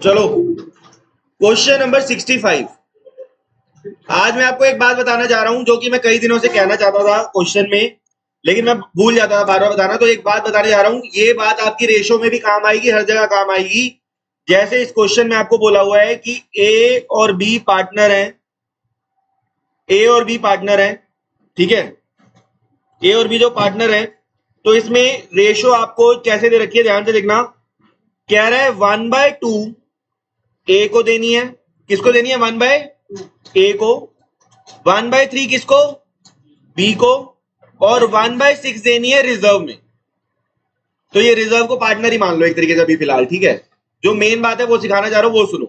चलो question number 65। आज मैं आपको एक बात बताना चाह रहा हूं जो कि मैं कई दिनों से कहना चाहता था क्वेश्चन में, लेकिन मैं भूल जाता था बार बार बताना। तो एक बात बताने जा रहा हूं, ये बात आपकी रेशो में भी काम आएगी, हर जगह काम आएगी। जैसे इस क्वेश्चन में आपको बोला हुआ है कि ए और बी पार्टनर हैं, ए और बी पार्टनर हैं, ठीक है। ए और बी जो पार्टनर है, तो इसमें रेशो आपको कैसे दे रखी है, ध्यान से देखना। कह रहा है 1/2 ए को देनी है, किसको देनी है 1/2 ए को, 1/3 किसको, बी को, और 1/6 देनी है रिजर्व में। तो ये रिजर्व को पार्टनर ही मान लो एक तरीके से अभी फिलहाल, ठीक है। जो मेन बात है वो सिखाना चाह रहा हूं वो सुनो।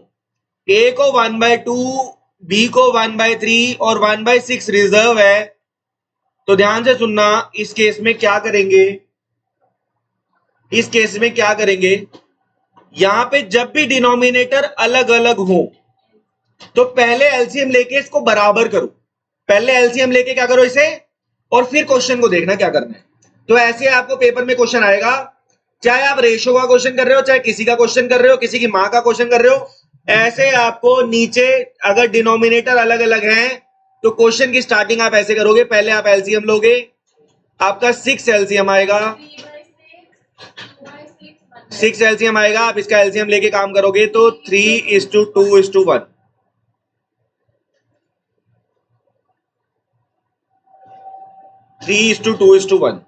ए को 1/2, बी को 1/3 और 1/6 रिजर्व है। तो ध्यान से सुनना, इस केस में क्या करेंगे, इस केस में क्या करेंगे, यहां पे जब भी डिनोमिनेटर अलग अलग हो तो पहले एलसीएम लेके इसको बराबर करो। पहले एलसीएम लेके क्या करो इसे, और फिर क्वेश्चन को देखना क्या करना है। तो ऐसे आपको पेपर में क्वेश्चन आएगा, चाहे आप रेशो का क्वेश्चन कर रहे हो, चाहे किसी का क्वेश्चन कर रहे हो, किसी की मां का क्वेश्चन कर रहे हो, ऐसे आपको नीचे अगर डिनोमिनेटर अलग अलग हैं तो क्वेश्चन की स्टार्टिंग आप ऐसे करोगे, पहले आप एलसीएम लोगे, आपका 6 एलसीएम आएगा, 6 एलसीएम आएगा, आप इसका एलसीएम लेके काम करोगे तो 3:2:1, 3:2:1।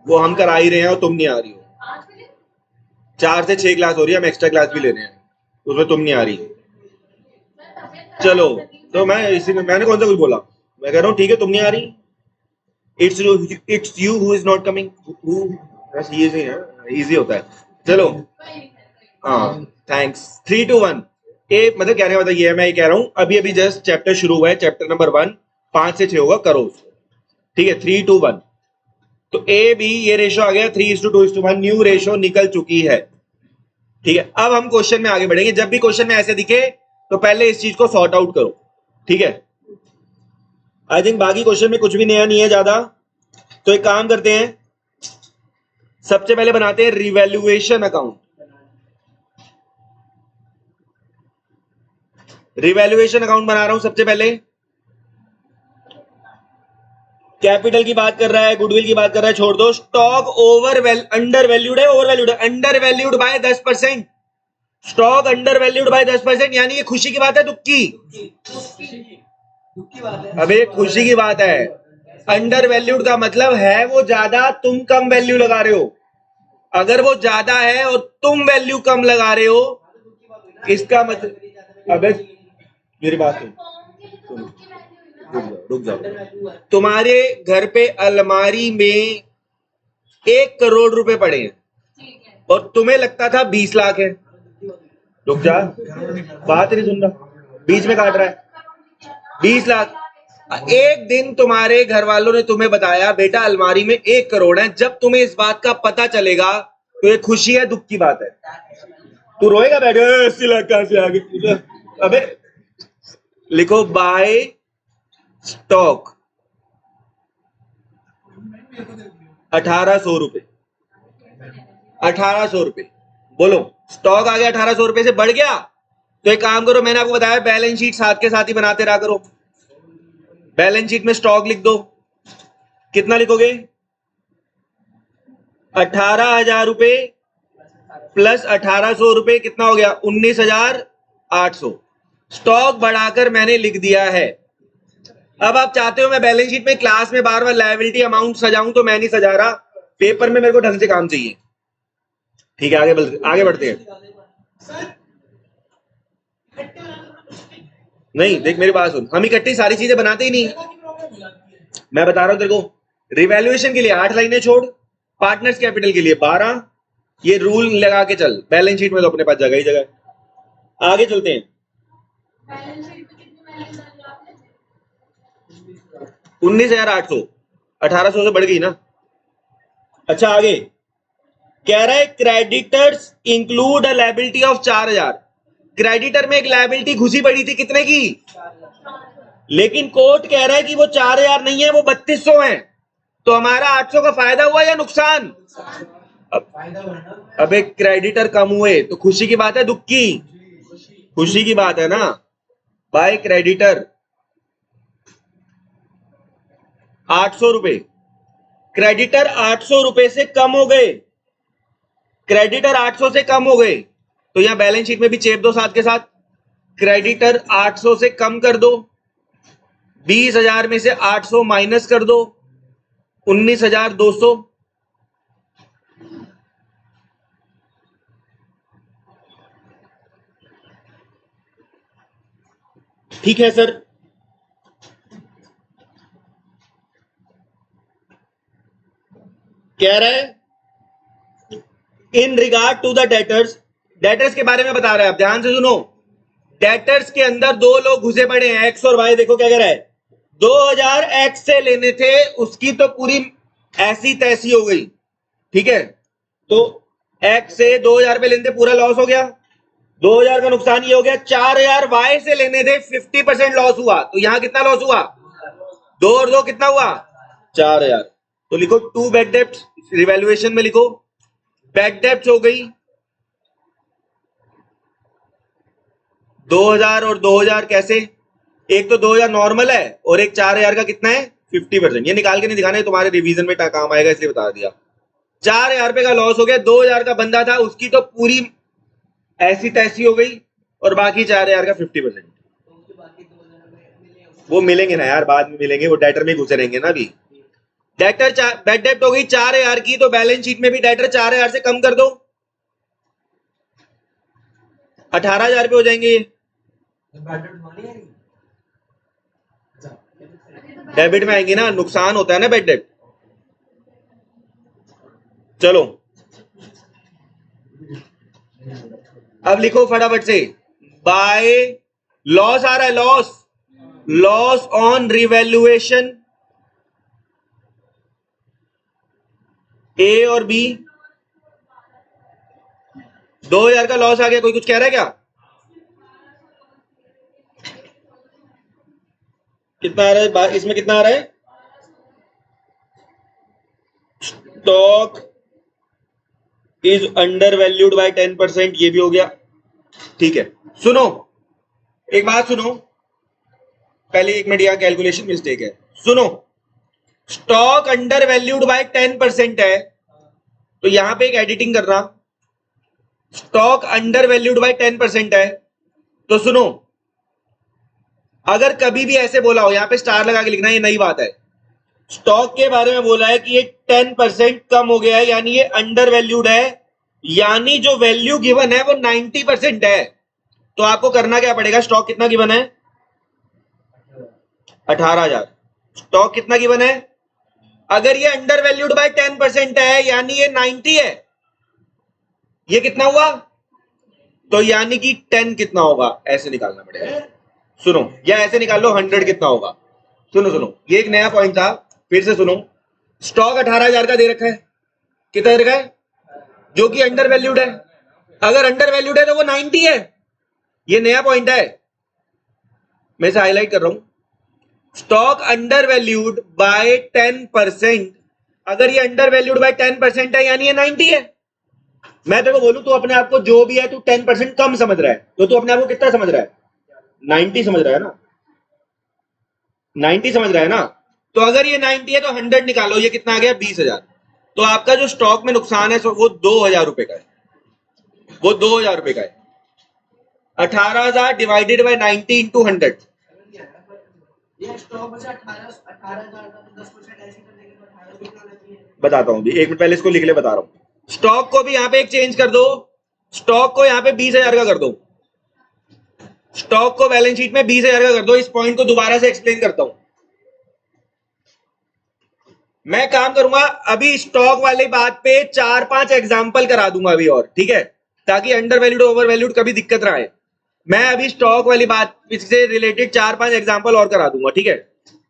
वो हम करा ही रहे हैं और तुम नहीं आ रही हो। 4 से 6 क्लास हो रही है, हम एक्स्ट्रा क्लास भी ले रहे हैं, उसमें तुम नहीं आ रही। चलो तो मैं इसी में, मैंने कौन सा कुछ बोला, मैं कह रहा हूँ ठीक है तुम नहीं आ रही, it's you who is not coming, बस ये ही है, इजी होता है। चलो हाँ थैंक्स। 3:1 ए, मतलब कहने का मतलब ये है, मैं ये कह रहा हूँ अभी अभी जस्ट चैप्टर शुरू हुआ है, चैप्टर नंबर 1, 5 से 6 होगा, करो उसको, ठीक है। 3:1, तो ए बी ये रेशो आ गया 3:2:1, न्यू रेशो निकल चुकी है, ठीक है। अब हम क्वेश्चन में आगे बढ़ेंगे, जब भी क्वेश्चन में ऐसे दिखे तो पहले इस चीज को सॉर्ट आउट करो, ठीक है। आई थिंक बाकी क्वेश्चन में कुछ भी नया नहीं है ज्यादा, तो एक काम करते हैं, सबसे पहले बनाते हैं रिवैल्यूएशन अकाउंट। रिवैल्यूएशन अकाउंट बना रहा हूं सबसे पहले। कैपिटल की बात कर रहा है, गुडविल की बात कर रहा है, छोड़ दो। स्टॉक अंडर वैल्यूड है, ओवर वैल्यूड है, under valued bye 10%। Stock under valued bye 10%, यानी ये खुशी की बात है, दुख की, अबे खुशी की बात है। अंडर वैल्यूड का मतलब है वो ज्यादा, तुम कम वैल्यू लगा रहे हो। अगर वो ज्यादा है और तुम वैल्यू कम लगा रहे हो, इसका मतलब, अबे मेरी बात सुन, रुक जाओ। तुम्हारे घर पे अलमारी में 1 करोड़ रुपए पड़े हैं और तुम्हें लगता था 20 लाख है। रुक जा, बात नहीं सुन रहा, बीच में काट रहा है। 20 लाख, एक दिन तुम्हारे घर वालों ने तुम्हें बताया बेटा अलमारी में 1 करोड़ है। जब तुम्हें इस बात का पता चलेगा तो ये खुशी है, दुख की बात है। तू रोएगा बैठ, 80 लाख कहां से आ गए। अबे लिखो बाय स्टॉक 1800 रुपए, 1800 रुपए, बोलो स्टॉक आ गया 1800 रुपए से बढ़ गया। तो एक काम करो, मैंने आपको बताया बैलेंस शीट साथ के साथ ही बनाते रहा करो। बैलेंस शीट में स्टॉक लिख दो, कितना लिखोगे, 18,000 रुपए प्लस 1800 रुपए, कितना हो गया 19,800। स्टॉक बढ़ाकर मैंने लिख दिया है। अब आप चाहते हो मैं बैलेंस शीट में क्लास में बार बार लायबिलिटी अमाउंट सजाऊं, तो मैं नहीं सजा रहा, पेपर में मेरे को ढंग से काम चाहिए, ठीक है। आगे बढ़ते हैं। नहीं देख मेरी बात सुन, हम इकट्ठी सारी चीजें बनाते ही नहीं। मैं बता रहा हूं तेरे को, रिवैल्यूएशन के लिए 8 लाइनें छोड़, पार्टनर्स कैपिटल के लिए 12, ये रूल लगा के चल। बैलेंस शीट में तो अपने पास जगह ही जगह है। आगे चलते हैं। 19,800, 1800 से बढ़ गई ना। अच्छा आगे कह रहा है creditors include a liability of 4,000, creditor में एक लायबिलिटी घुसी पड़ी थी कितने की, लेकिन कोर्ट कह रहा है कि वो 4000 नहीं है, वो 3200 है। तो हमारा 800 का फायदा हुआ या नुकसान? अब एक क्रेडिटर कम हुए तो खुशी की बात है दुख की? खुशी की बात है ना भाई। क्रेडिटर 800 रुपए, क्रेडिटर 800 रुपए से कम हो गए, क्रेडिटर 800 से कम हो गए, तो यहां बैलेंस शीट में भी चेप दो साथ के साथ। क्रेडिटर 800 से कम कर दो, 20,000 में से 800 माइनस कर दो, 19,200। ठीक है सर। कह रहा है in regard to the debtors, debtors के बारे में बता रहा है। आप ध्यान से सुनो, डेटर्स के अंदर दो लोग घुसे पड़े हैं, एक्स और वाई। देखो क्या कह रहा है, 2000 एक्स से लेने थे, उसकी तो पूरी ऐसी तैसी हो गई, ठीक है। तो एक्स से 2000 रुपए लेने थे, पूरा लॉस हो गया, 2000 का नुकसान ये हो गया। 4000 वाई से लेने थे, 50% लॉस हुआ। तो यहां कितना लॉस हुआ? 2 और 2 कितना हुआ? 4000। तो लिखो टू बैड डेब्ट्स, रिवैल्यूएशन में लिखो बैड डेब्ट्स हो गई 2000 और 2000। कैसे? एक तो 2000 नॉर्मल है और एक 4000 का कितना है 50%। ये निकाल के नहीं दिखाना है, तुम्हारे रिवीजन में काम आएगा इसलिए बता दिया। 4000 रुपए का लॉस हो गया, 2000 का बंदा था उसकी तो पूरी ऐसी तैसी हो गई और बाकी 4000 का 50%। वो मिलेंगे ना यार, बाद में मिलेंगे, वो डेटर में घुसे रहेंगे ना अभी। डेटर बैड डेब्ट हो गई 4000 की, तो बैलेंस शीट में भी डेटर 4000 से कम कर दो, 18,000 रुपए हो जाएंगे। डेबिट में आएंगे ना, नुकसान होता है ना बैड डेब्ट। चलो अब लिखो फटाफट से, बाय लॉस आ रहा है, लॉस, लॉस ऑन रिवैल्यूएशन ए और बी। 2000 का लॉस आ गया, कोई कुछ कह रहा है क्या? कितना आ रहा है इसमें, कितना आ रहा है? Stock is under valued bye 10%, ये भी हो गया, ठीक है। सुनो एक बात सुनो, पहले 1 मिनट, यहां कैलकुलेशन मिस्टेक है। सुनो, स्टॉक अंडर वैल्यूड बाय 10% है, तो यहां पे एक एडिटिंग कर रहा, स्टॉक अंडर वैल्यूड बाय 10% है। तो सुनो, अगर कभी भी ऐसे बोला हो, यहां पे स्टार लगा के लिखना, ये नई बात है, स्टॉक के बारे में बोला है कि ये 10% कम हो गया है, यानी ये अंडर वैल्यूड है, यानी जो वैल्यू गिवन है वो 90% है। तो आपको करना क्या पड़ेगा? स्टॉक कितना गिवन है? 18,000। स्टॉक कितना गिवन है? अगर ये अंडर वैल्यूड बाय 10% है, यानी ये 90 है, ये कितना हुआ? तो यानी कि 10 कितना होगा, ऐसे निकालना पड़ेगा। सुनो, या ऐसे निकाल लो 100 कितना होगा। सुनो सुनो, ये एक नया पॉइंट था, फिर से सुनो। स्टॉक 18,000 का दे रखा है, कितना दे रखा है? जो कि अंडर वैल्यूड है। अगर अंडर वैल्यूड है तो वो 90 है, ये नया पॉइंट है, मैं इसे हाईलाइट कर रहा हूं। स्टॉक अंडर वैल्यूड बाय 10%, अगर ये अंडर वैल्यूड बाय 10% है, यानी ये 90 है। मैं तेरे को बोलूं तू अपने आप को जो भी है तू 10% कम समझ रहा है, तो तू अपने आप को कितना समझ रहा है? 90 समझ रहा है ना, 90 समझ रहा है ना। तो अगर ये 90 है तो 100 निकालो, ये कितना आ गया? 20,000। तो आपका जो स्टॉक में नुकसान है वो 2,000 रुपए का है, वो 2,000 रुपए का है। 18,000 डिवाइडेड बाय 90 इंटू 100। बताता हूं, एक मिनट पहले इसको लिख ले, बता रहा हूं। स्टॉक को भी यहां पे एक चेंज कर दो, स्टॉक को यहां पे 20,000 का कर दो, स्टॉक को बैलेंस शीट में 20,000 का कर दो। इस पॉइंट को दोबारा से एक्सप्लेन करता हूं। मैं काम करूंगा अभी स्टॉक वाली बात पे 4-5 एग्जांपल करा दूंगा अभी और, ठीक है, ताकि अंडर वैल्यूड ओवर वैल्यूड कभी दिक्कत ना आए। मैं अभी स्टॉक वाली बात से रिलेटेड 4-5 एग्जांपल और करा दूंगा, ठीक है।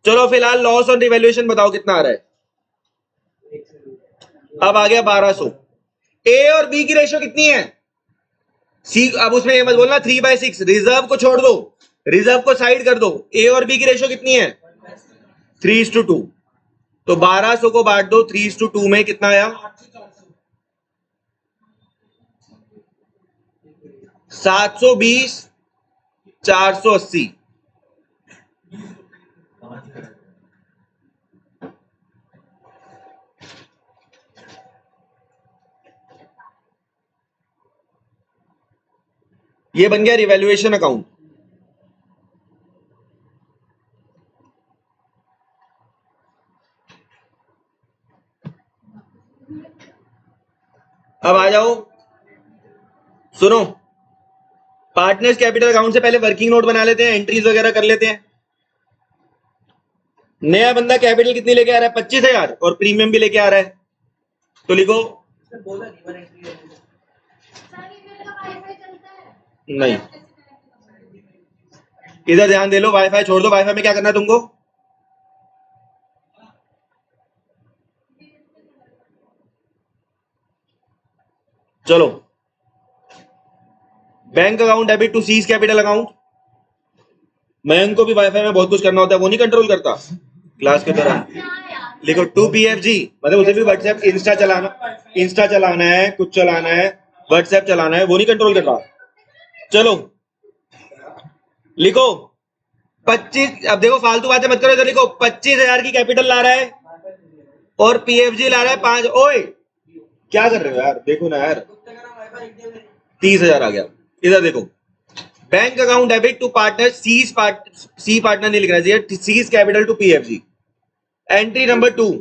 चलो फिलहाल लॉस ऑन रिवैल्यूएशन बताओ कितना आ रहा है? अब आ गया 1200। ए और बी की रेशियो कितनी है? सी, अब उसमें ये मत बोलना 3/6, रिजर्व को छोड़ दो, रिजर्व को साइड कर दो। ए और बी की रेशो कितनी है? 3:2। तो 1200 को बांट दो 3:2 में, कितना आया? 720, 480। ये बन गया रिवैल्यूएशन अकाउंट। अब आ जाओ, सुनो, पार्टनर्स कैपिटल अकाउंट से पहले वर्किंग नोट बना लेते हैं, एंट्रीज वगैरह कर लेते हैं। नया बंदा कैपिटल कितनी लेके आ रहा है? 25,000, और प्रीमियम भी लेके आ रहा है, तो लिखो। नहीं, इधर ध्यान दे लो, वाईफाई छोड़ दो। वाईफाई में क्या करना है तुमको? चलो, bank account debit to C's capital account. Mayank को भी वाईफाई में बहुत कुछ करना होता है, वो नहीं कंट्रोल करता क्लास के दौरान। लिखो टू पीएफजी, मतलब उसे भी व्हाट्सएप इंस्टा चलाना है, कुछ चलाना है, व्हाट्सएप चलाना है, वो नहीं कंट्रोल कर रहा। चलो लिखो 25। अब देखो फालतू बातें मत करो, इधर लिखो 25,000 की कैपिटल ला रहा है और पीएफजी ला रहा है 5। ओए क्या कर रहे हो यार, देखो ना यार, 30,000 आ गया। इधर देखो, bank account debit to partner C partner नहीं लिखना चाहिए, C's capital to PFG. Entry number 2,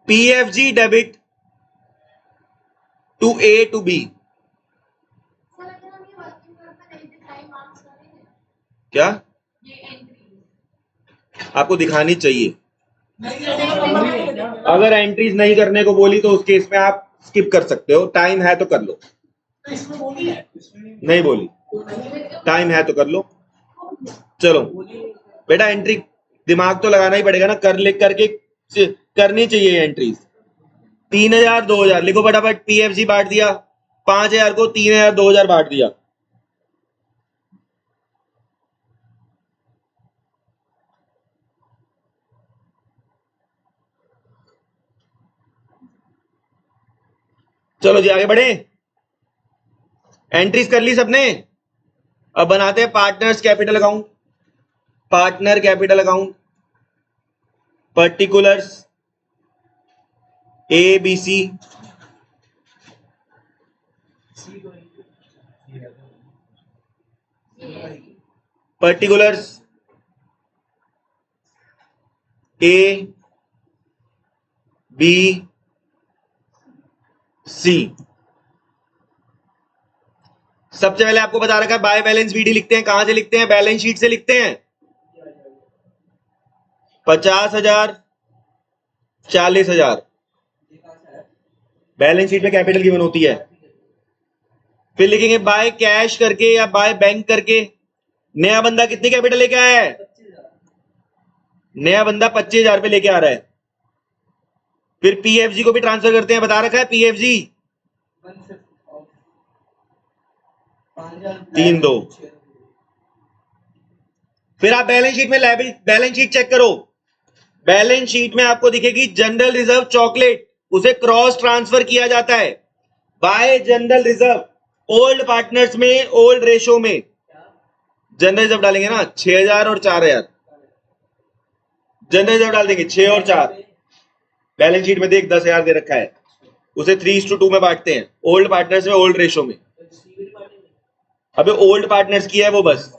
PFG debit to A to B. क्या आपको दिखानी चाहिए? अगर एंट्रीज नहीं करने को बोली तो उस केस में आप स्किप कर सकते हो, टाइम है तो कर लो। नहीं बोली, टाइम है तो कर लो। चलो बेटा, एंट्री दिमाग तो लगाना ही पड़ेगा ना, कर ले करके करनी चाहिए एंट्रीज। 3,000 2,000 लिखो फटाफट। पीएफजी बांट दिया, 5,000 को 3,000 2,000 बांट दिया। चलो जी आगे बढ़े, एंट्रीज कर ली सबने। अब बनाते हैं partners capital account. Partner capital account, particulars A B C, particulars A B C. सबसे पहले आपको बता रखा है बाय बैलेंस बीडी लिखते हैं। कहां से लिखते हैं? बैलेंस शीट से लिखते हैं। 50,000 40,000 बैलेंस शीट में कैपिटल गिवन होती है। फिर लिखेंगे बाय कैश करके या बाय बैंक करके। नया बंदा कितनी कैपिटल लेके आया है? नया बंदा 25,000 पे लेके आ रहा है। फिर पीएफजी को भी ट्रांसफर करते हैं, बता रखा है पीएफजी 3-2। फिर आप बैलेंस शीट में बैलेंस शीट चेक करो। बैलेंस शीट में आपको दिखेगी जनरल रिजर्व चॉकलेट, उसे क्रॉस ट्रांसफर किया जाता है bye general reserve old partners में, ओल्ड रेशो में। जनरल रिजर्व डालेंगे ना 6,000 और 4,000, जनरल रिजर्व डाल देंगे 6 और 4। बैलेंस शीट में देख 10,000 दे रखा है, उसे 3:2 में बांटते हैं, ओल्ड पार्टनर्स में, ओल्ड रेशो में। अबे ओल्ड पार्टनर्स की है वो बस।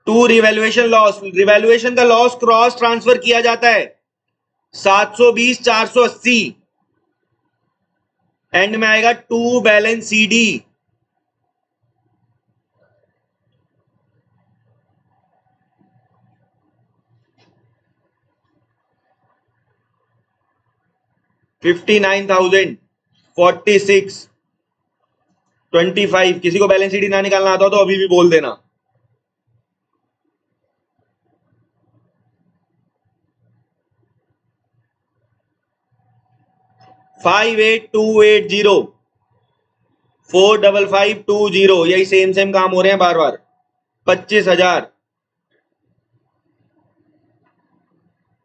टू रिवैल्यूएशन लॉस, रिवैल्यूएशन का लॉस क्रॉस ट्रांसफर किया जाता है 720 480। एंड में आएगा टू बैलेंस सीडी। $59,046.25। किसी को बैलेंस सीडी ना निकालना आता हो तो अभी भी बोल देना। $58,280 45520, यही सेम काम हो रहे हैं बार बार। 25,000।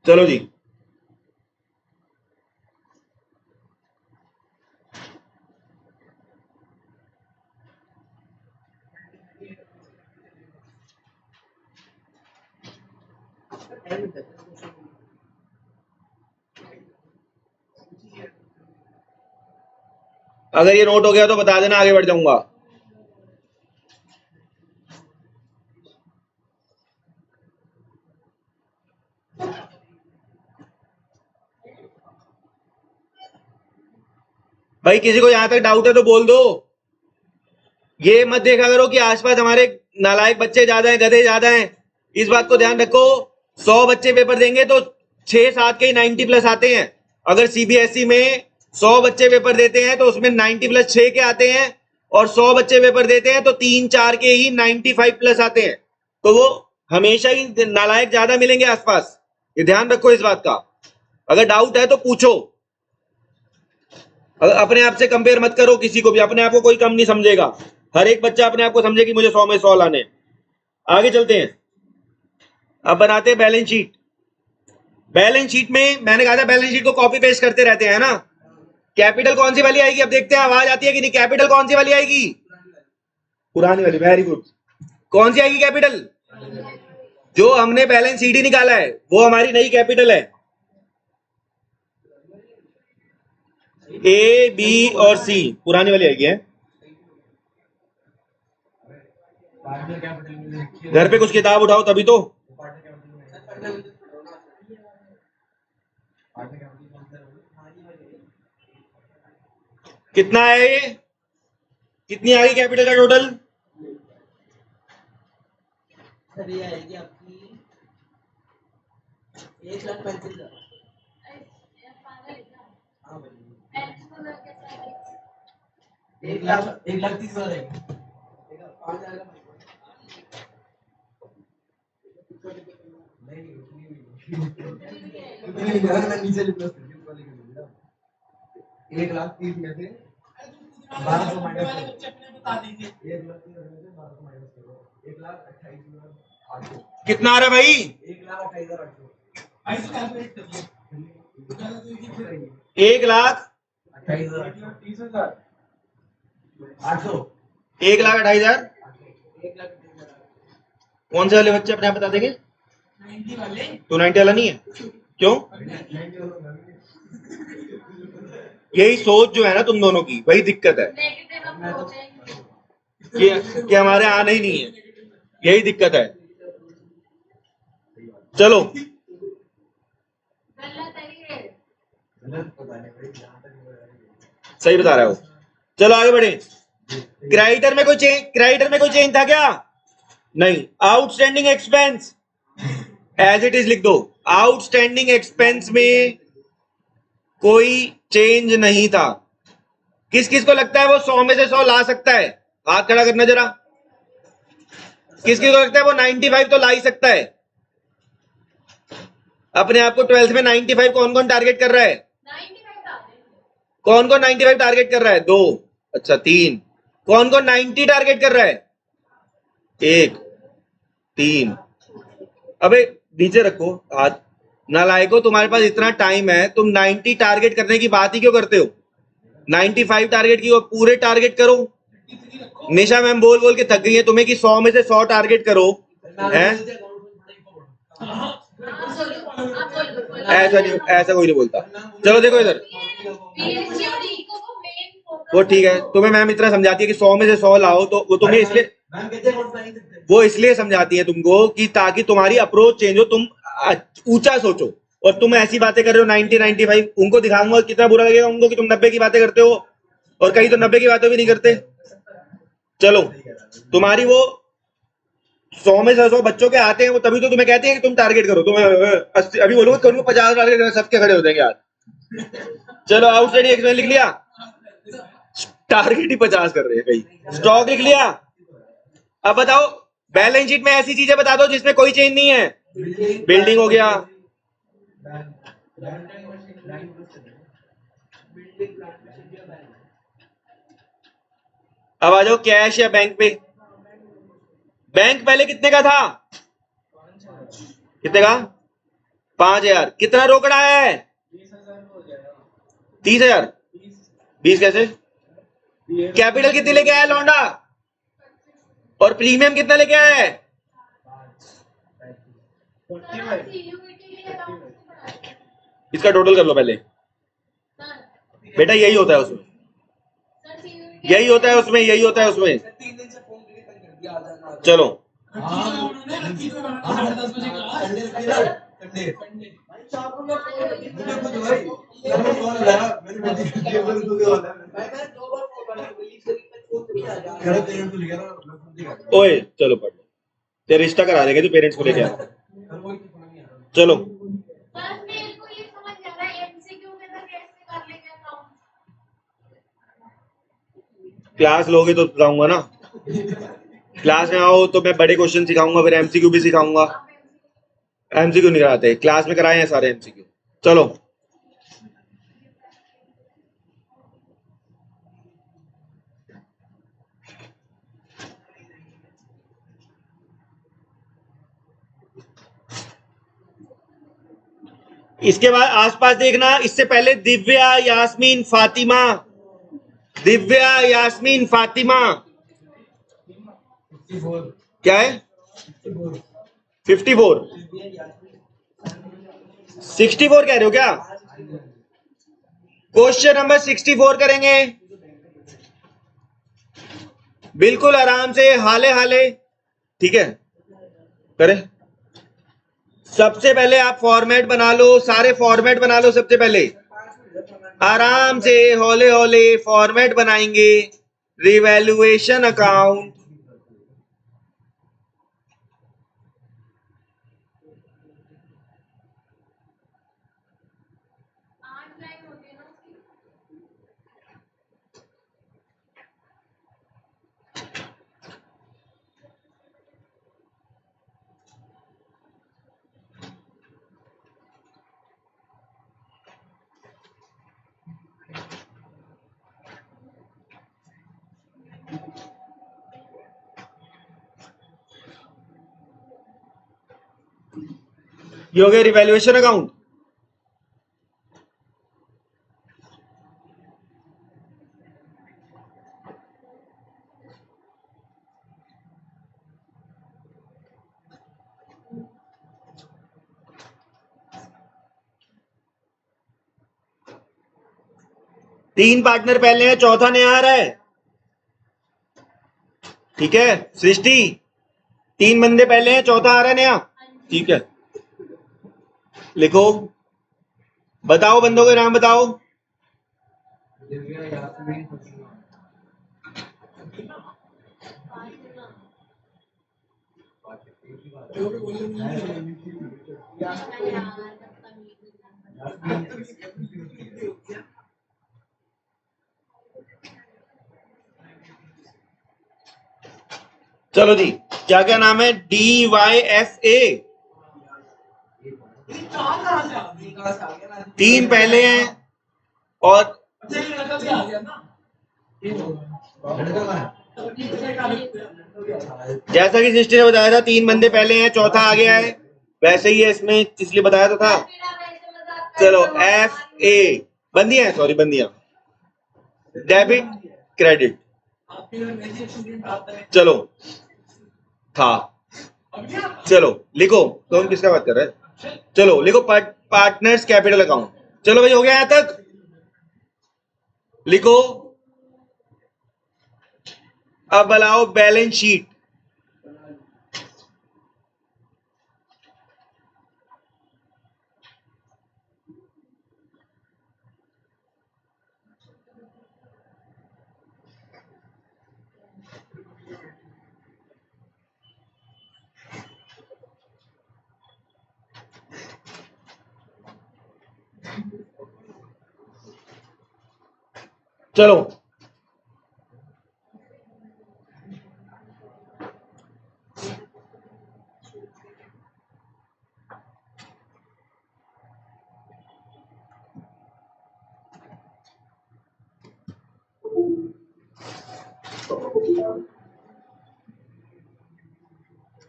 चलो जी, अगर ये नोट हो गया तो बता देना, आगे बढ़ जाऊंगा। भाई किसी को यहां तक डाउट है तो बोल दो। ये मत देखा करो कि आसपास हमारे नालायक बच्चे ज्यादा हैं, गधे ज्यादा हैं। इस बात को ध्यान रखो। 100 बच्चे पेपर देंगे तो 6-7 के ही 90 प्लस आते हैं। अगर सीबीएसई में 100 बच्चे पेपर देते हैं तो उसमें 90 प्लस 6 के आते हैं, और 100 बच्चे पेपर देते हैं तो 3-4 के ही 95 प्लस आते हैं। तो वो हमेशा ही नालायक ज्यादा मिलेंगे आसपास। ये ध्यान रखो इस बात का। अगर डाउट है तो पूछो। अपने आप से कंपेयर मत करो किसी को भी। अपने आप को कोई कम नहीं समझेगा। हर एक बच्चा अपने आप को समझे कि मुझे 100 में 100 लाने। आगे चलते हैं। अब बनाते हैं बैलेंस शीट। बैलेंस शीट में मैंने कहा था बैलेंस शीट को कॉपी पेस्ट करते रहते हैं ना। कैपिटल कौन सी वाली आएगी अब देखते हैं, आवाज आती है कि नहीं। कैपिटल कौन सी वाली आएगी? पुरानी वाली। Very good. कौन सी आएगी कैपिटल? जो हमने बैलेंस शीट ही निकाला है वो हमारी नई कैपिटल है। ए, बी और सी पुरानी वाली आएगी है। घर पे कुछ किताब उठाओ तभी तो। कितना है ये? कितनी आ गई कैपिटल का टोटल? सर ये आएगी आपकी 1,35,000। हाँ भाई 1,30,000 है। 5,000 नीचे 1,30,000 में से 1200 माइनस करो। 1,30,000 माइनस करो। 1,28,800। कितना आ रहा है भाई? 1,28,800। 1,28,800। 1,28,000। कौन से वाले बच्चे अपने आप बता देंगे? 90 वाले। तो 90 वाला नहीं है क्यों? यही सोच जो है ना तुम दोनों की, वही दिक्कत है कि हमारे आना ही नहीं है। यही दिक्कत है। चलो सही बता रहा हो। चलो आगे बढ़े। क्रेडिटर में कोई चेंज था क्या? नहीं। Outstanding expense as it is लिख दो। आउटस्टैंडिंग एक्सपेंस में कोई चेंज नहीं था। किस किस को लगता है वो 100 में से 100 ला सकता है? हाथ खड़ा करना जरा। किस किस को लगता है वो 95 तो ला ही सकता है? अपने आप को 12th में 95 कौन कौन टारगेट कर रहा है? कौन कौन 95 टारगेट कर रहा है? 2। अच्छा 3। कौन कौन 90 टारगेट कर रहा है? 1 3। अबे नीचे रखो हाथ। नालायको, तुम्हारे पास इतना टाइम है, तुम 90 टारगेट करने की बात ही क्यों करते हो? 95 टारगेट की और पूरे टारगेट करो। निशा मैम बोल बोल के थक गई है तुम्हें कि 100 में से 100 टारगेट करो। है ऐसा नहीं, ऐसा कोई नहीं बोलता। चलो देखो इधर। वो ठीक है, तुम्हें मैम इतना समझाती है कि 100 में से 100 लाओ, तो वो तुम्हें इसलिए समझाती है तुमको कि ताकि तुम्हारी अप्रोच चेंज हो, तुम ऊंचा सोचो। और तुम ऐसी बातें कर रहे हो 90 95। उनको दिखाऊंगा कितना बुरा लगेगा उनको कि तुम 90 की बातें करते हो, और कहीं तो 90 की बातें भी नहीं करते। चलो तुम्हारी वो 100 में से 100 बच्चों के आते हैं, वो तभी तो तुम्हें कहते हैं कि तुम टारगेट करो। तुम्हें 80 अभी बोलोगे तो उनको 50 टारगेट करो, सबके खड़े हो जाएंगे आज। चलो आउटस्टैंडिंग एक्सपेंस लिख लिया। टारगेट ही 50 कर रहे हैं कहीं। स्टॉक लिख लिया। अब बताओ बैलेंस शीट में ऐसी चीजें बता दो जिसमें कोई चेंज नहीं है। बिल्डिंग हो गया, अब आ जाओ कैश या बैंक पे। बैंक पहले कितने का था? कितने का? 5,000। कितना रोकड़ा है? 30,000। 20 कैसे? कैपिटल कितनी लेके आया लौंडा? और प्रीमियम कितना लेके आया है? इसका टोटल कर लो पहले। बेटा यही होता है उसमें, यही होता है उसमें, यही होता है उसमें। 3 दिन से फोन करके तंग कर दिया, आ जाना। चलो ओए चलो पढ़ लो। तेरा रिश्ता करा देगा जो पेरेंट्स को लेके आ। चलो क्लास लोगे तो बताऊंगा ना। क्लास में आओ तो मैं बड़े क्वेश्चन सिखाऊंगा, फिर एमसीक्यू भी सिखाऊंगा। एमसीक्यू नहीं कराते, क्लास में कराए हैं सारे एमसीक्यू। चलो इसके बाद आसपास देखना। इससे पहले दिव्या, यास्मीन, फातिमा, दिव्या, यास्मीन, फातिमा। क्या है? 54। 64 कह रहे हो क्या? क्वेश्चन नंबर 64 करेंगे बिल्कुल आराम से, हाले हाले। ठीक है, करें। सबसे पहले आप फॉर्मेट बना लो, सारे फॉर्मेट बना लो। सबसे पहले आराम से हौले हौले फॉर्मेट बनाएंगे। रिवैल्यूएशन अकाउंट, ये हो गया रिवैल्यूएशन अकाउंट। तीन पार्टनर पहले हैं, चौथा नया आ रहा है। ठीक है सृष्टि, तीन बंदे पहले हैं, चौथा आ रहा है नया। ठीक है, लिखो, बताओ बंदों के नाम बताओ। चलो जी, क्या क्या नाम है? DYFA। तीन पहले हैं और जैसा कि सृष्टि ने बताया था, तीन बंदे पहले हैं, चौथा आ गया है। वैसे ही है इसमें, इसलिए बताया तो था। चलो FA, बंदियां हैं, सॉरी बंदियां, डेबिट क्रेडिट। चलो था, चलो लिखो। कौन किसका बात कर रहा है? चलो लिखो पार्टनर्स कैपिटल अकाउंट। चलो भाई, हो गया यहां तक? लिखो। अब बनाओ बैलेंस शीट। चलो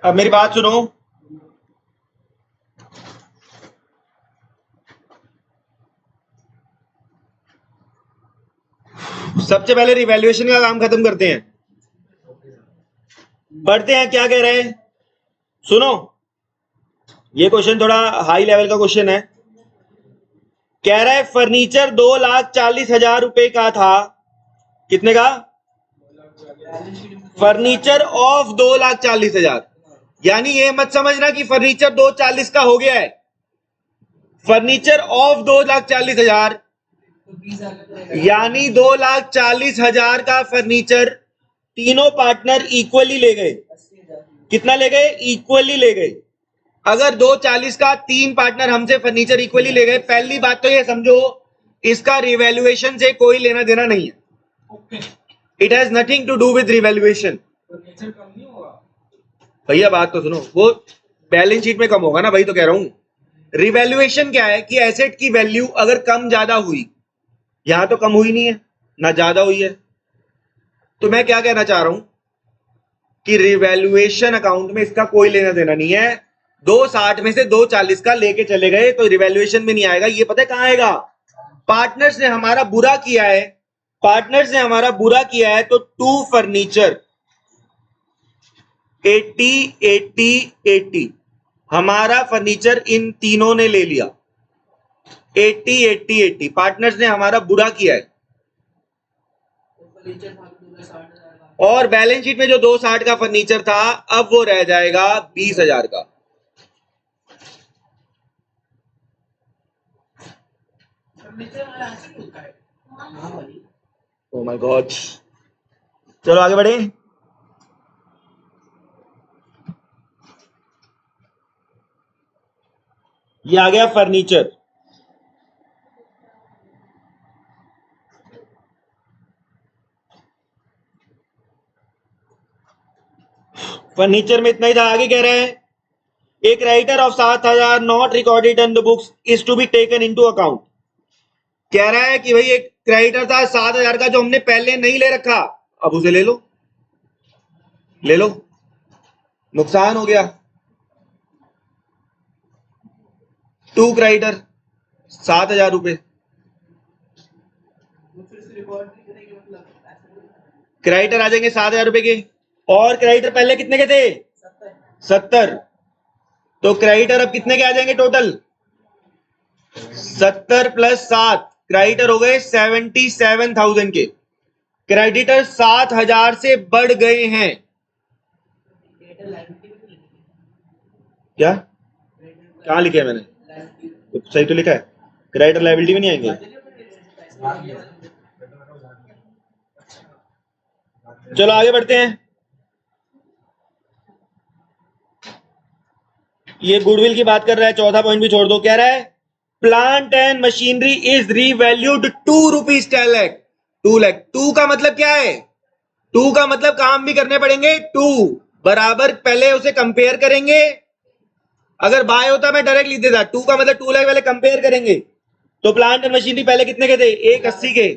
अब मेरी बात सुनो, सबसे पहले रिवैल्यूएशन का काम खत्म करते हैं, पढ़ते हैं क्या कह रहे हैं। सुनो, ये क्वेश्चन थोड़ा हाई लेवल का क्वेश्चन है। कह रहा है फर्नीचर 2,40,000 रुपए का था। कितने का? Furniture of 2,40,000। यानी ये मत समझना कि फर्नीचर 2,40 का हो गया है। फर्नीचर ऑफ 2,40,000 यानी 2,40,000 का फर्नीचर तीनों पार्टनर इक्वली ले गए। कितना ले गए? इक्वली ले गए। अगर 2,40 का तीन पार्टनर हमसे फर्नीचर इक्वली ले गए, पहली बात तो ये समझो इसका रिवैल्यूएशन से कोई लेना देना नहीं है। It has nothing to do with revaluation. भैया बात तो सुनो, वो बैलेंस शीट में कम होगा ना, वही तो कह रहा हूं। रिवैल्यूएशन क्या है कि एसेट की वैल्यू अगर कम ज्यादा हुई, यहां तो कम हुई नहीं है ना ज्यादा हुई है, तो मैं क्या कहना चाह रहा हूं कि रिवैल्यूएशन अकाउंट में इसका कोई लेना देना नहीं है। 2,60 में से 2,40 का लेके चले गए तो रिवैल्यूएशन में नहीं आएगा। ये पता है कहां आएगा? पार्टनर्स ने हमारा बुरा किया है, पार्टनर्स ने हमारा बुरा किया है तो टू फर्नीचर 80 80 80 हमारा फर्नीचर इन तीनों ने ले लिया। 80 80 80 पार्टनर्स ने हमारा बुरा किया है। और बैलेंस शीट में जो 2,60 का फर्नीचर था अब वो रह जाएगा 20,000 का। Oh my God. चलो आगे बढ़े। ये आ गया फर्नीचर। फर्नीचर में इतना ही था। आगे कह रहे हैं एक writer of 7,000 not recorded in the books is to be taken into account. कह रहा है कि भाई एक क्रेडिटर था 7,000 का जो हमने पहले नहीं ले रखा, अब उसे ले लो, ले लो, नुकसान हो गया। टू क्रेडिटर 7,000 रुपए, क्रेडिटर आ जाएंगे 7,000 रुपए के, और क्रेडिटर पहले कितने के थे? 70। तो क्रेडिटर अब कितने के आ जाएंगे टोटल? 70 प्लस 7, क्रेडिटर हो गए 77,000 के। क्रेडिटर 7,000 से बढ़ गए हैं। क्या कहां लिखे है मैंने? तो सही तो लिखा है, क्रेडिटर लायबिलिटी में नहीं आएंगे। चलो आगे बढ़ते हैं। ये गुडविल की बात कर रहा है, चौथा पॉइंट भी छोड़ दो। कह रहा है plant and machinery is revalued 2 rupees 10 lakh. 2 lakh. 2 का मतलब क्या है? 2 का मतलब काम भी करने पड़ेंगे। 2 बराबर पहले उसे कंपेयर करेंगे। अगर बाय होता मैं डायरेक्ट लिख देता। 2 का मतलब 2 लाख पहले कंपेयर करेंगे। तो प्लांट एंड मशीनरी पहले कितने के थे? 180 के।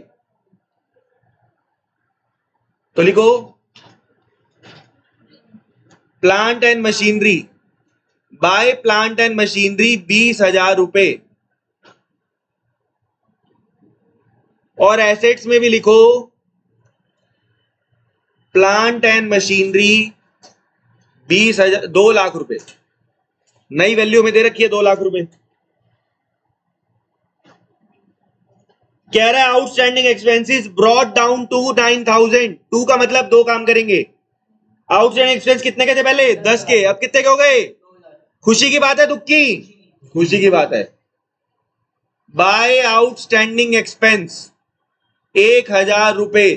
तो लिखो plant and machinery by plant and machinery 20,000 रुपए। और एसेट्स में भी लिखो प्लांट एंड मशीनरी 20,000 2 लाख रुपए। नई वैल्यू में दे रखी है 2 लाख रुपए। कह रहा है outstanding expenses brought down to 9,000। 2 का मतलब 2 काम करेंगे। आउटस्टैंडिंग एक्सपेंस कितने के थे पहले? 10 के, अब कितने के हो गए? खुशी की बात है दुख की? खुशी की बात है। बाय आउटस्टैंडिंग एक्सपेंस 1,000 रुपए,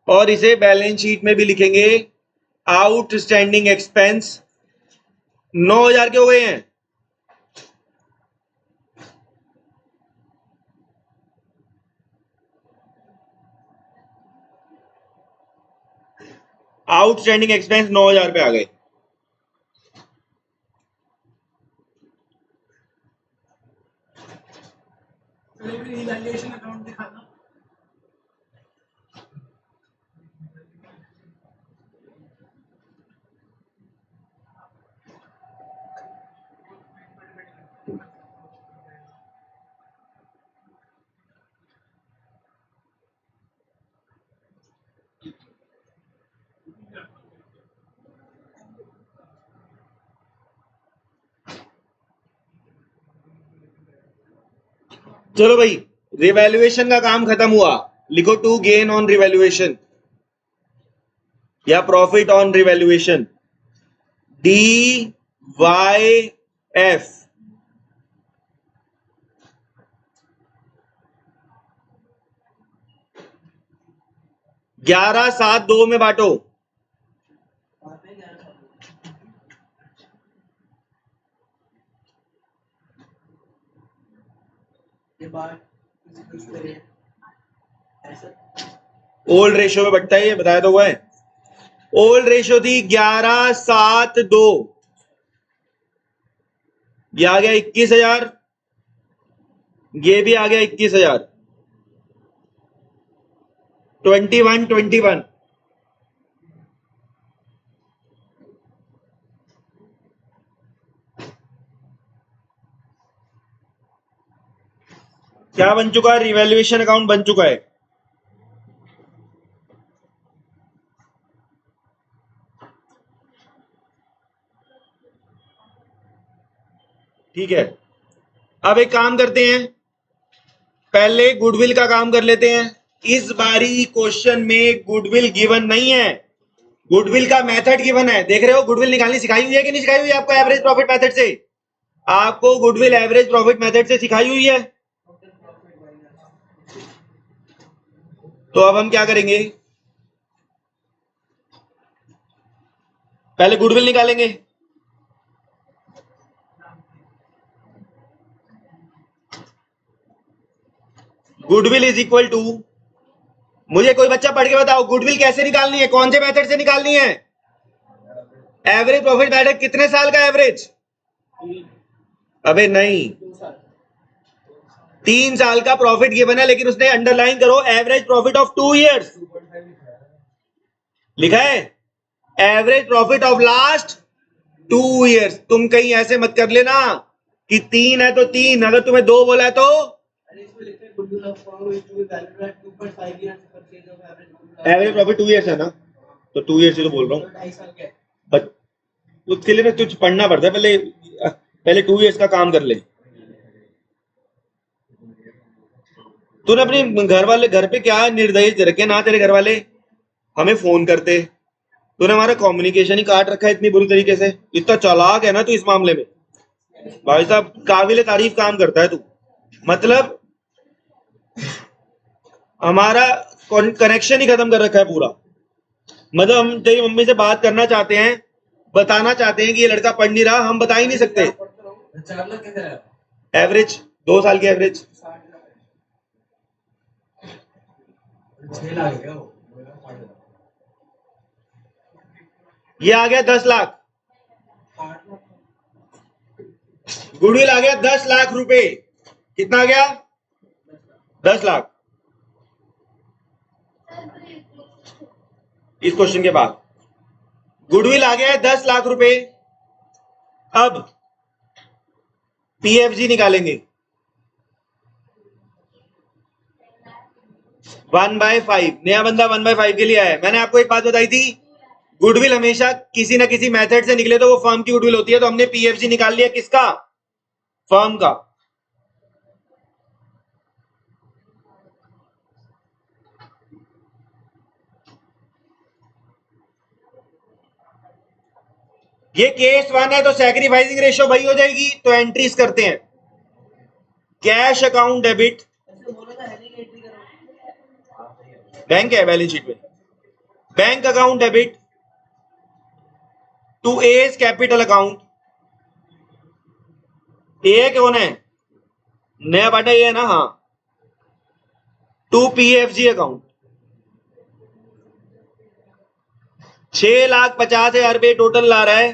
और इसे बैलेंस शीट में भी लिखेंगे आउटस्टैंडिंग एक्सपेंस 9,000 के हो गए हैं। आउटस्टैंडिंग एक्सपेंस 9,000 पे आ गए। चलो भाई, रिवैल्यूएशन का काम खत्म हुआ, लिखो टू गेन ऑन रिवैल्यूएशन या profit on revaluation, D Y F. 11 7 2 में बांटो। बातें क्या है? ये बात किसी कुछ करे ऐसा ओल्ड रेशियो में बटता है, ये बताया तो हुआ है। ओल्ड रेशियो थी 11 7 2, ये आ गया 21,000, ये भी आ गया 21,000, 21 21। क्या बन चुका है? रिवैल्यूएशन अकाउंट बन चुका है। ठीक है, अब एक काम करते हैं, पहले गुडविल का काम कर लेते हैं। इस बारी क्वेश्चन में गुडविल गिवन नहीं है, गुडविल का मेथड गिवन है। देख रहे हो, गुडविल निकालनी सिखाई हुई है कि नहीं सिखाई हुई है आपको? एवरेज प्रॉफिट मेथड से आपको गुडविल एवरेज प्रॉफिट मेथड से सिखाई हुई है। तो अब हम क्या करेंगे, पहले गुडविल निकालेंगे। गुडविल इज इक्वल टू, मुझे कोई बच्चा पढ़ के बताओ गुडविल कैसे निकालनी है, कौन से मेथड से निकालनी है? एवरेज प्रॉफिट मेथड कितने साल का एवरेज? अबे नहीं, 3 साल का प्रॉफिट गिवन है, लेकिन उसने अंडरलाइन करो एवरेज प्रॉफिट ऑफ 2 ईयर्स लिखा है, average profit of last 2 years. तुम कहीं ऐसे मत कर लेना कि 3 है तो 3, अगर तुम्हें 2 बोला है तो अरे इसमें लिखते हैं goodwill of firm is to be valued at 2.5 years purchase of average goodwill average profit 2 years है ना, तो 2 ईयर्स ही तो बोल रहा हूँ। 2.5 साल के बट उसके लिए ना तुझे पढ़ना पड़ता है, पहले 2 ईयर्स का काम कर ले। तूने अपने घर वाले, घर पे क्या निर्देश रखे ना तेरे घर वाले, हमें फोन करते, तूने हमारा कम्युनिकेशन ही काट रखा है इतनी बुरी तरीके से। इतना चालाक है ना तू इस मामले में, भाई साहब काबिल तारीफ काम करता है तू। मतलब हमारा कनेक्शन ही खत्म कर रखा है पूरा। मतलब हम तेरी मम्मी से बात करना चाहते हैं, बताना चाहते हैं कि ये लड़का पढ़ नहीं रहा, हम बता ही नहीं सकते। 4 लाख कैसे है? एवरेज 2 साल की एवरेज 6 लाख है क्या वो? ये आ गया 10 लाख, 8 लाख गुडविल आ गया 10 लाख रुपए। कितना आ गया? 10 लाख। इस क्वेश्चन के बाद गुडविल आ गया है 10 लाख रुपए। अब पीएफजी निकालेंगे 1/5। नया बंदा 1/5 के लिए आया है। मैंने आपको एक बात बताई थी, गुडविल हमेशा किसी ना किसी मेथड से निकले तो वो फर्म की गुडविल होती है। तो हमने पीएफजी निकाल लिया, किसका? फर्म का। ये केस 1 है तो सैक्रिफाइसिंग रेशियो वही हो जाएगी। तो एंट्रीज करते हैं, कैश अकाउंट डेबिट, ऐसे बोला था हेडिंग एंट्री करो। बैंक है बैलेंस शीट में, bank account debit to as capital account. A कौन है? नया बाटा ये है ना, हाँ। टू पीएफजी अकाउंट 6,50,000 रुपए टोटल ला रहा है।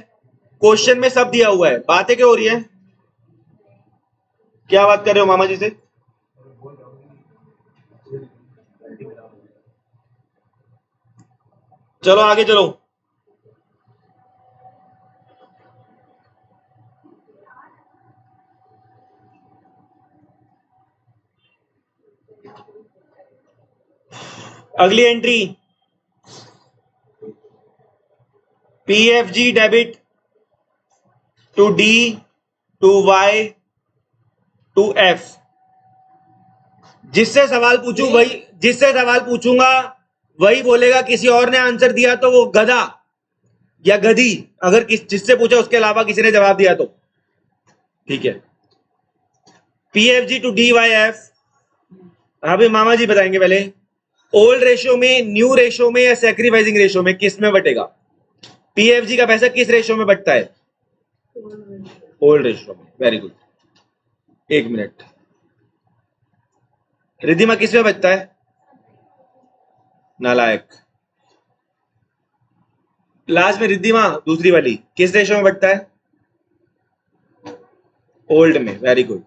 क्वेश्चन में सब दिया हुआ है, बातें क्या हो रही है? क्या बात कर रहे हो मामा जी से? चलो आगे चलो। अगली entry, PFG debit to D to Y to F. जिससे सवाल पूछूंगा वही बोलेगा। किसी और ने आंसर दिया तो वो गधा या गधी, अगर जिससे पूछा उसके अलावा किसी ने जवाब दिया तो ठीक है। PFG टू DYF, अभी मामा जी बताएंगे। पहले ओल्ड रेशियो में, न्यू रेशियो में या सैक्रिफाइसिंग रेशियो में, किस में बटेगा? PFG का पैसा किस रेशियो में बटता है? ओल्ड रेशियो में। Very good. 1 मिनट। रिद्धिमा किस में बचता है? नालायक। लास्ट में रिद्धिमा दूसरी वाली किस रेशियो में बटता है? ओल्ड में। Very good.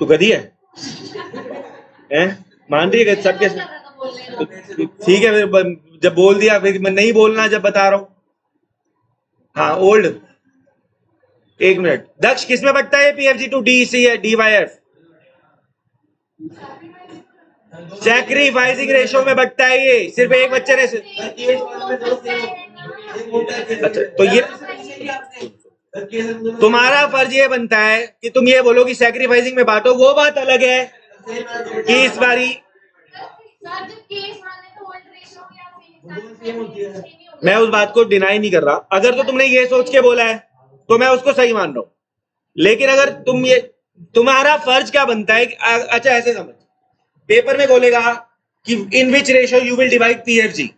तू गधी है? मान रही है सबके? ठीक है, फिर जब बोल दिया फिर मैं नहीं बोलना जब बता रहा हूं। हाँ ओल्ड। 1 मिनट। दक्ष किस में बटता है PFG to DYF? Sacrificing ratio में बटता है। ये सिर्फ एक बच्चे ने। अच्छा, तो ये तुम्हारा फर्ज ये बनता है कि तुम ये बोलो कि सैक्रिफाइसिंग में बांटो। वो बात अलग है कि इस बारी मैं उस बात को डिनाई नहीं कर रहा। अगर तो तुमने ये सोच के बोला है तो मैं उसको सही मान रहा हूं, लेकिन अगर तुम्हारा फर्ज क्या बनता है? अच्छा ऐसे समझ, पेपर में बोलेगा कि in which ratio you will divide PFG,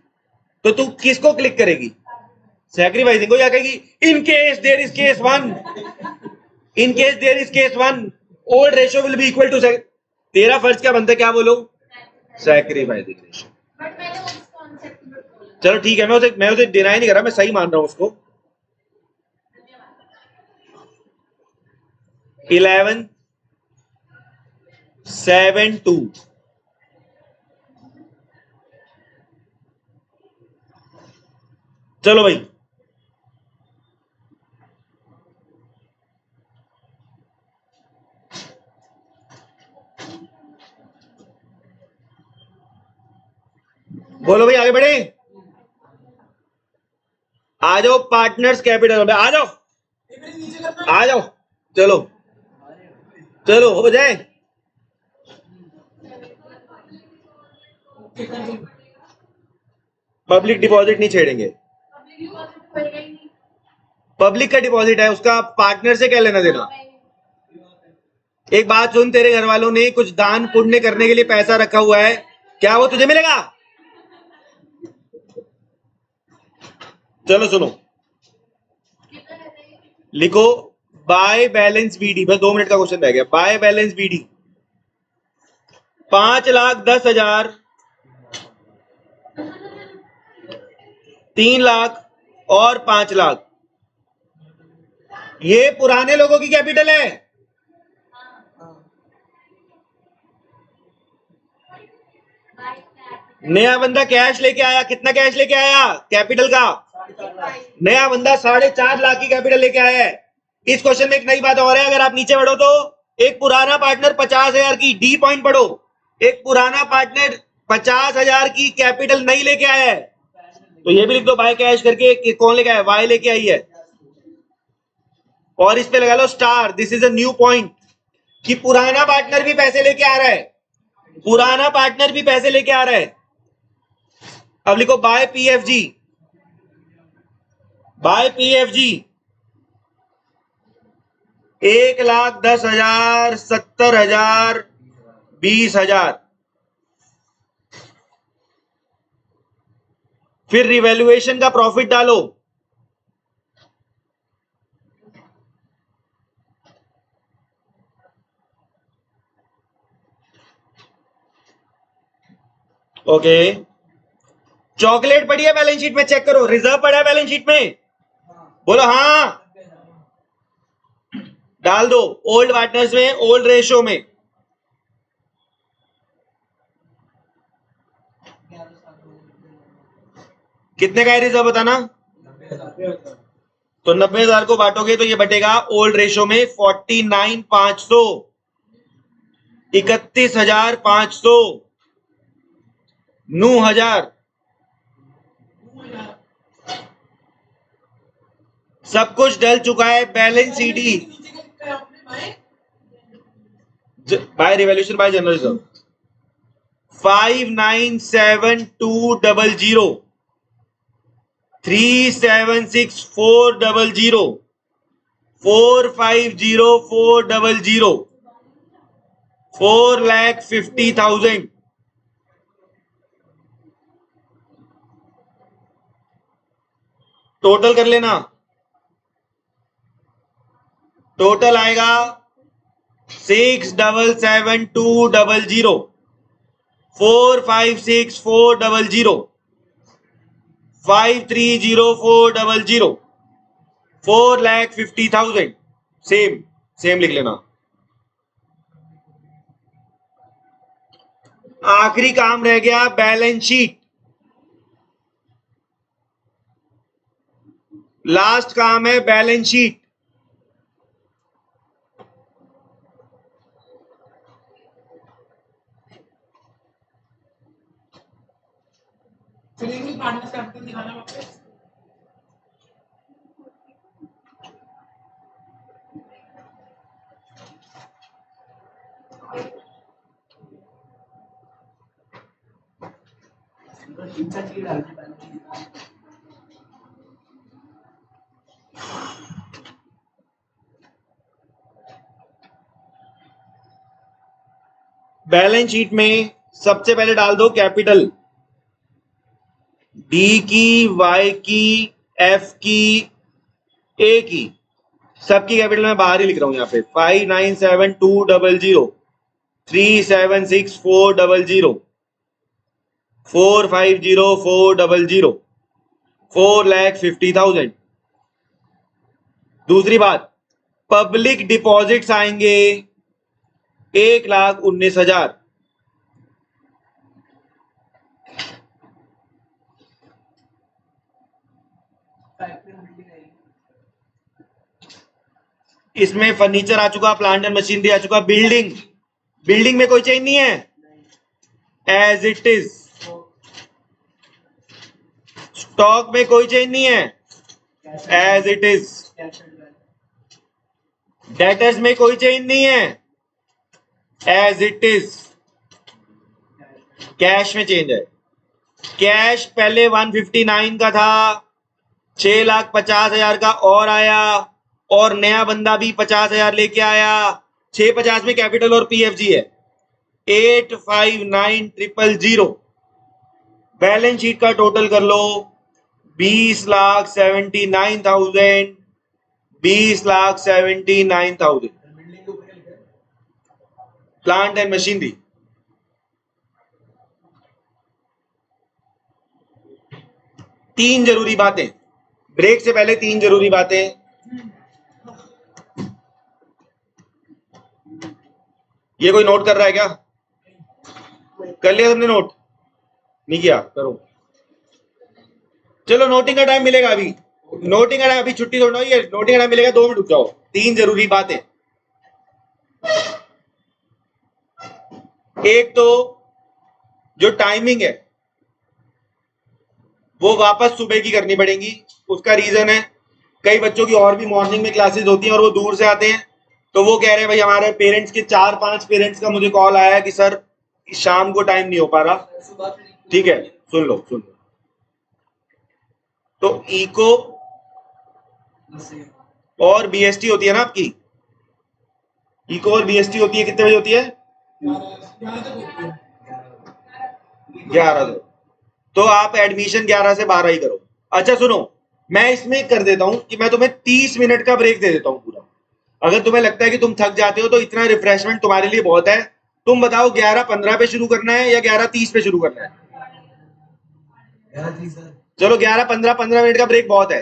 तो तू किसको क्लिक करेगी? सैक्रिफाइसिंग को, या कहेगी in case there is case 1, in case there is case 1 old ratio will be equal to. तेरा फर्ज क्या बनता है? क्या बोलो? Sacrificing ratio. चलो ठीक है, मैं उसे डिनाई नहीं कर रहा, मैं सही मान रहा हूं उसको। 11.72। चलो भाई, बोलो भाई, आगे बढ़े। आ जाओ पार्टनर्स कैपिटल में, आ जाओ आ जाओ। चलो चलो हो जाए। पब्लिक डिपॉजिट नहीं छेड़ेंगे। पब्लिक का डिपॉजिट है, उसका पार्टनर से क्या लेना देना। एक बात सुन, तेरे घर वालों ने कुछ दान पुण्य करने के लिए पैसा रखा हुआ है, क्या वो तुझे मिलेगा? चलो सुनो, लिखो बाय बैलेंस BD। बस 2 मिनट का क्वेश्चन रह गया। बाय बैलेंस BD 5,10,000, 3 लाख और 5 लाख। ये पुराने लोगों की कैपिटल है। नया बंदा कैश लेके आया। कितना कैश लेके आया कैपिटल का? नया बंदा 4.5 लाख की कैपिटल लेके आया है। इस क्वेश्चन में एक नई बात और है, अगर आप नीचे बढ़ो तो एक पुराना पार्टनर 50,000 की, डी पॉइंट पढ़ो, एक पुराना पार्टनर 50,000 की कैपिटल नहीं लेके आया है, तो ये भी लिख दो बाय कैश करके। कि कौन लेके आया? वाई लेके आई है। और इस पे लगा लो star, this is a new point, कि पुराना पार्टनर भी पैसे लेके आ रहा है। पुराना पार्टनर भी पैसे लेके आ रहा है। अब लिखो बाय PFG, बाय PFG 1,10,000, 70,000, 20,000। फिर रिवैल्यूएशन का प्रॉफिट डालो। ओके, चॉकलेट पड़ी है बैलेंस शीट में, चेक करो। रिजर्व पड़ा है बैलेंस शीट में, बोलो हाँ। डाल दो ओल्ड पार्टनर्स में, ओल्ड रेशियो में। कितने का है रिजर्व बताना। तो 90,000 को बांटोगे तो ये बटेगा ओल्ड रेशियो में 49,500, 31,500, 9,000। सब कुछ डल चुका है। Balance CD by revaluation by general reserve 597200 376400 450400 4,50,000 total कर लेना। टोटल आएगा 6,77200 4,56,400 5,30400 4,50,000 सेम लिख लेना। आखिरी काम रह गया बैलेंस शीट। लास्ट काम है बैलेंस शीट। चलिए पार्टनर्स कैपिटल दिखाना वापस। बैलेंस शीट में सबसे पहले डाल दो कैपिटल, डी की, वाई की, एफ की, ए की, सबकी कैपिटल मैं बाहर ही लिख रहा हूं यहाँ पे 597200 376400 450400 4,50,000। दूसरी बात, पब्लिक डिपॉजिट्स आएंगे 1,19,000। इसमें फर्नीचर आ चुका, प्लांट एंड मशीनरी आ चुका, बिल्डिंग में कोई चेंज नहीं है, एज इट इज। स्टॉक में कोई चेंज नहीं है, एज इट इज। डेटर्स में कोई चेंज नहीं है, एज इट इज। कैश में चेंज है। कैश पहले 159 का था, 6,50,000 का और आया, और नया बंदा भी 50,000 लेके आया। 650 में कैपिटल और पीएफजी है 859,000। बैलेंस शीट का टोटल कर लो 20,79,000 20,79,000। प्लांट एंड मशीनरी तीन जरूरी बातें, ब्रेक से पहले तीन जरूरी बातें। ये कोई नोट कर रहा है क्या? कर लिया तुमने नोट? नहीं किया? करो। चलो नोटिंग का टाइम मिलेगा अभी, नोटिंग का टाइम, अभी छुट्टी थोड़ा है, नोटिंग का टाइम मिलेगा, 2 मिनट रुक जाओ। तीन जरूरी बातें। एक तो जो टाइमिंग है वो वापस सुबह की करनी पड़ेगी। उसका रीजन है, कई बच्चों की और भी मॉर्निंग में क्लासेस होती हैं और वो दूर से आते हैं, तो वो कह रहे हैं भाई हमारे पेरेंट्स के 4-5 पेरेंट्स का मुझे कॉल आया कि सर शाम को टाइम नहीं हो पा रहा। ठीक है, सुन लो। तो इको और बीएसटी होती है ना आपकी, इको और बीएसटी होती है, कितने बजे होती है? 11। तो आप एडमिशन 11 से 12 ही करो। अच्छा सुनो, मैं इसमें कर देता हूं कि मैं तुम्हें 30 मिनट का ब्रेक दे देता हूं पूरा। अगर तुम्हें लगता है कि तुम थक जाते हो तो इतना रिफ्रेशमेंट तुम्हारे लिए बहुत है। तुम बताओ 11:15 पे शुरू करना है या 11:30 पे शुरू करना है? चलो 11:15, 15 मिनट का ब्रेक बहुत है।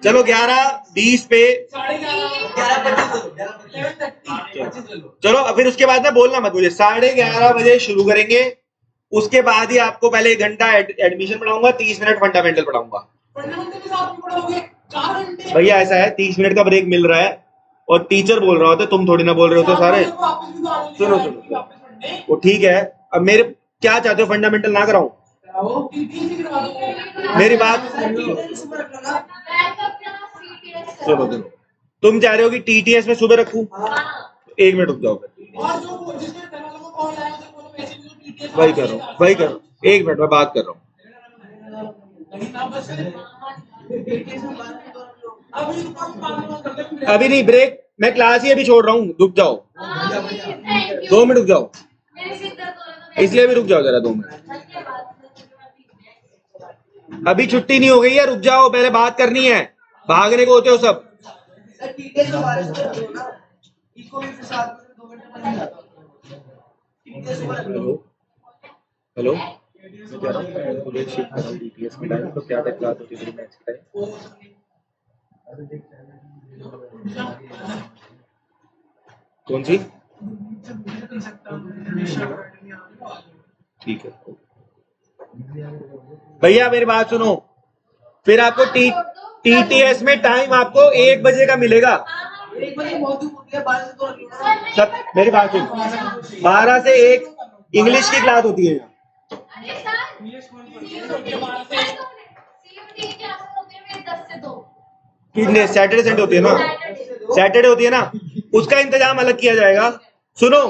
चलो 11:20 पे, चलो फिर उसके बाद ना बोलना मत मुझे, 11:30 बजे शुरू करेंगे। उसके बाद ही आपको पहले 1 घंटा एडमिशन पढ़ाऊंगा, 30 मिनट फंडामेंटल पढ़ाऊंगा। भैया ऐसा है, 30 मिनट का ब्रेक मिल रहा है और टीचर बोल रहा होता है, तुम थोड़ी ना बोल रहे हो तो सारे। सुनो वो ठीक है, अब मेरे क्या चाहते हो, फंडामेंटल ना कराऊं? मेरी बात सुनो, तुम चाह रहे हो कि टीटीएस में सुबह रखूं? एक मिनट रुक जाओ, और जो जिसने घर वालों को कॉल आया उसे बोलो वैसे भी तो टीटीएस वही कर रहा हूँ, वही कर रहा हूँ, एक मिनट में बात कर रहा हूँ। कहीं ना बस टीटीएस में बात नहीं करो लोग अभी तो बात करते अभी नहीं, ब्रेक, मैं क्लास ही अभी छोड़ रहा हूँ, रुक जाओ 2 मिनट रुक जाओ, इसलिए भी रुक जाओ जरा 2 मिनट। अभी छुट्टी नहीं हो गई है, रुक जाओ, पहले बात करनी है, भागने को होते हो सब। सर टीटीएस के बारे में बोलो ना इको भी फिर साथ में 2 घंटे में नहीं आता टीटीएस के बारे में हेलो हेलो, मैं कह रहा हूँ मैं सुबह शिफ्ट कर रहा हूँ टीटीएस के टाइम, तो क्या टाइम क्लास होती है मैथ्स के टाइम? कौन सी? ठीक है भैया, मेरी बात सुनो, फिर आपको टीटीएस में टाइम आपको 1 बजे का मिलेगा। 1 बजे मौजूद होती है 12 से 2 सब मेरी बात सुन, 12 से 1 इंग्लिश की क्लास होती है। कितने? सैटरडे संडे होती है ना, सैटरडे होती है ना, उसका इंतजाम अलग किया जाएगा। सुनो,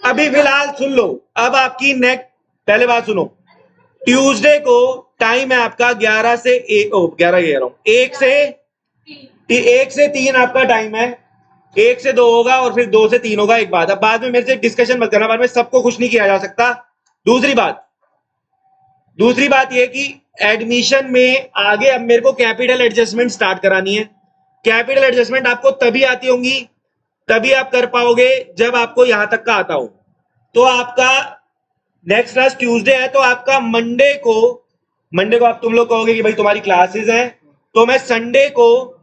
अभी फिलहाल सुन लो, अब आपकी नेक्स्ट, पहले बात सुनो, ट्यूसडे को टाइम है आपका 11 से 1 कह रहा हूं, 1 से 3 आपका टाइम है, 1 से 2 होगा और फिर 2 से 3 होगा। एक बात, अब बाद में मेरे से डिस्कशन मत करना, बाद में सबको खुश नहीं किया जा सकता। दूसरी बात ये कि एडमिशन में आगे अब मेरे को कैपिटल एडजस्टमेंट स्टार्ट करानी है। कैपिटल एडजस्टमेंट आपको तभी आती होंगी, तभी आप कर पाओगे जब आपको यहां तक का आता हो। तो आपका नेक्स्ट क्लास ट्यूसडे है, तो आपका मंडे को आप तुम लोग कहोगे कि भाई तुम्हारी क्लासेस हैं, तो मैं संडे को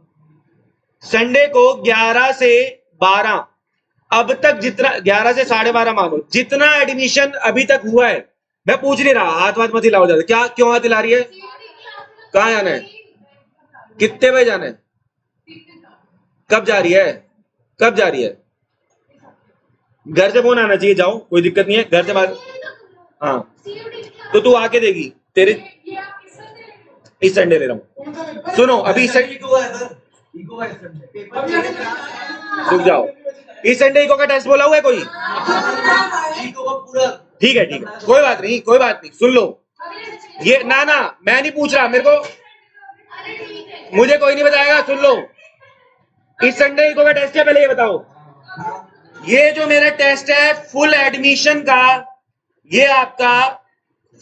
11 से 12 अब तक जितना 11 से 12:30 मानो, जितना एडमिशन अभी तक हुआ है, मैं पूछ नहीं रहा, हाथ मत हिलाओ ज्यादा। क्या क्यों हाथ हिला रही है? कहाँ जाना है? कितने बजे जाना है? कब जा रही है? घर से फोन आना चाहिए, जाओ, कोई दिक्कत नहीं है, घर से बात। हाँ, तो तू आके देगी, तेरे इस संडे ले रहा हूँ। सुनो, अभी रुक जाओ, इस संडे इको का टेस्ट बोला हुआ है कोई? ठीक है, कोई बात नहीं, सुन लो, ये ना मैं नहीं पूछ रहा, मेरे को, मुझे कोई नहीं बताएगा, सुन लो, इस संडे इको का टेस्ट है, पहले ये बताओ, ये जो मेरा टेस्ट है फुल एडमिशन का, ये आपका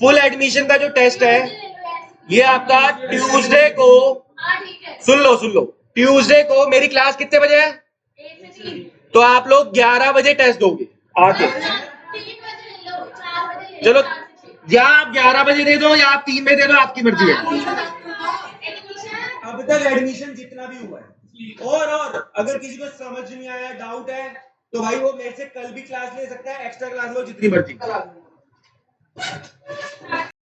फुल एडमिशन का जो टेस्ट है, ये आपका ट्यूसडे को, सुन लो, ट्यूसडे को मेरी क्लास कितने बजे है? तो आप लोग 11 बजे टेस्ट दोगे आके। चलो, या आप 11 बजे दे दो या आप 3 बजे दे दो, आपकी मर्जी है। अब तक एडमिशन जितना भी हुआ है, और अगर किसी को समझ नहीं आया, डाउट है, तो भाई वो मेरे से कल भी क्लास ले सकता है, एक्स्ट्रा क्लास लो जितनी मर्जी।